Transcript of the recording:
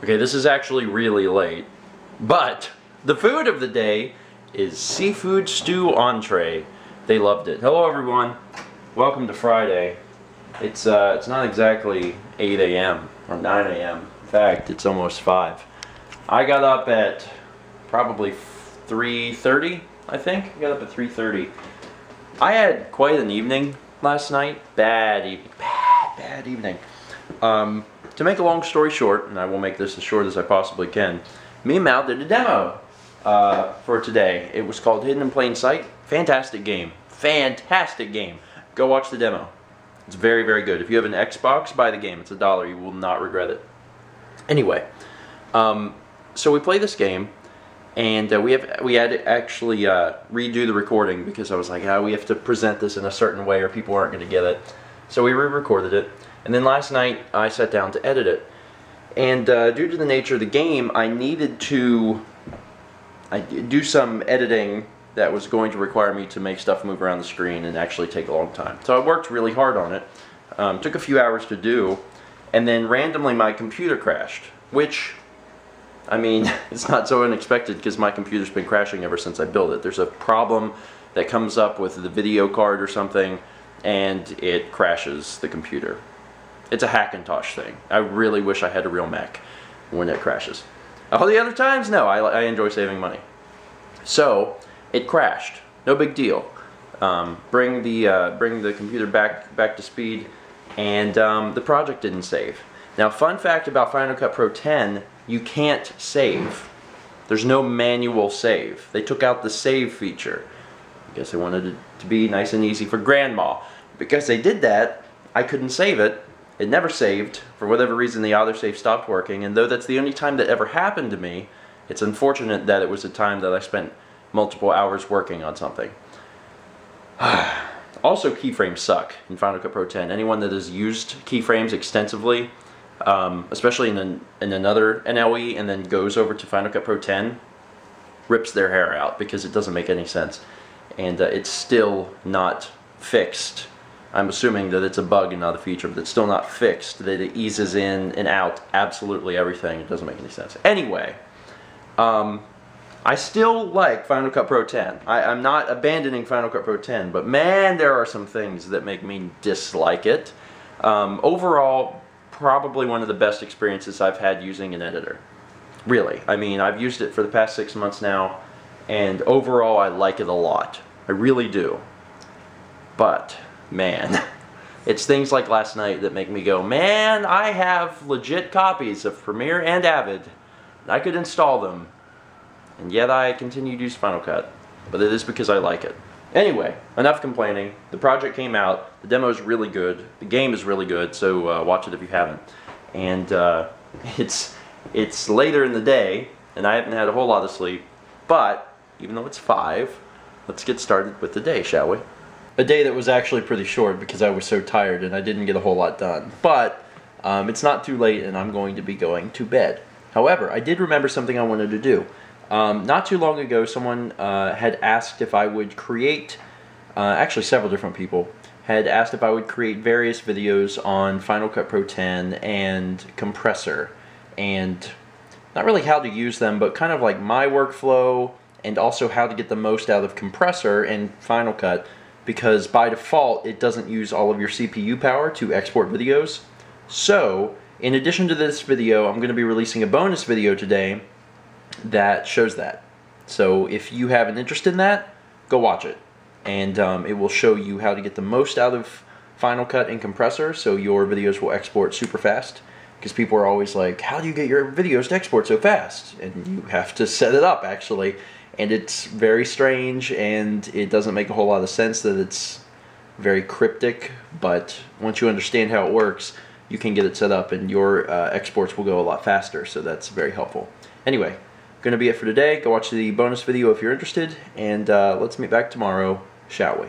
Okay, this is actually really late, but the food of the day is seafood stew entree. They loved it. Hello everyone, welcome to Friday. It's not exactly 8 a.m. or 9 a.m. In fact, it's almost 5. I got up at probably 3:30, I think. I got up at 3:30. I had quite an evening last night. Bad evening. To make a long story short, and I will make this as short as I possibly can, me and Mal did a demo for today. It was called Hidden in Plain Sight. Fantastic game. Fantastic game. Go watch the demo. It's very, very good. If you have an Xbox, buy the game. It's $1. You will not regret it. Anyway, so we played this game, and we had to actually redo the recording because I was like, we have to present this in a certain way or people aren't going to get it. So we re-recorded it. And then last night I sat down to edit it, and due to the nature of the game, I needed to do some editing that was going to require me to make stuff move around the screen and actually take a long time. So I worked really hard on it. Took a few hours to do, and then randomly my computer crashed, which, I mean, it's not so unexpected because my computer's been crashing ever since I built it. There's a problem that comes up with the video card or something, and it crashes the computer. It's a Hackintosh thing. I really wish I had a real Mac when it crashes. All the other times, no, I enjoy saving money. So, it crashed. No big deal. Bring the computer back to speed, and the project didn't save. Now, fun fact about Final Cut Pro 10, you can't save. There's no manual save. They took out the save feature. I guess they wanted it to be nice and easy for Grandma. Because they did that, I couldn't save it. It never saved. For whatever reason, the autosave stopped working, and though that's the only time that ever happened to me, it's unfortunate that it was a time that I spent multiple hours working on something. Also, keyframes suck in Final Cut Pro 10. Anyone that has used keyframes extensively, especially in another NLE and then goes over to Final Cut Pro 10, rips their hair out because it doesn't make any sense. And it's still not fixed. I'm assuming that it's a bug and not a feature, but it's still not fixed, that it eases in and out absolutely everything. It doesn't make any sense. Anyway, I still like Final Cut Pro 10. I'm not abandoning Final Cut Pro 10, but man, there are some things that make me dislike it. Overall, probably one of the best experiences I've had using an editor. Really. I mean, I've used it for the past 6 months now, and overall I like it a lot. I really do. But man, it's things like last night that make me go, man, I have legit copies of Premiere and Avid. I could install them, and yet I continue to use Final Cut. But it is because I like it. Anyway, enough complaining. The project came out. The demo is really good. The game is really good, so watch it if you haven't. And it's later in the day, and I haven't had a whole lot of sleep. But even though it's 5, let's get started with the day, shall we? A day that was actually pretty short because I was so tired and I didn't get a whole lot done. But it's not too late and I'm going to be going to bed. However, I did remember something I wanted to do. Not too long ago, someone had asked if I would create, actually several different people, had asked if I would create various videos on Final Cut Pro 10 and Compressor. And not really how to use them, but kind of like my workflow and also how to get the most out of Compressor and Final Cut. Because by default, it doesn't use all of your CPU power to export videos. So, in addition to this video, I'm going to be releasing a bonus video today that shows that. So, if you have an interest in that, go watch it. And it will show you how to get the most out of Final Cut and Compressor so your videos will export super fast. Because people are always like, how do you get your videos to export so fast? And you have to set it up, actually. And it's very strange, and it doesn't make a whole lot of sense that it's very cryptic, but once you understand how it works, you can get it set up and your exports will go a lot faster, so that's very helpful. Anyway, gonna be it for today. Go watch the bonus video if you're interested, and let's meet back tomorrow, shall we?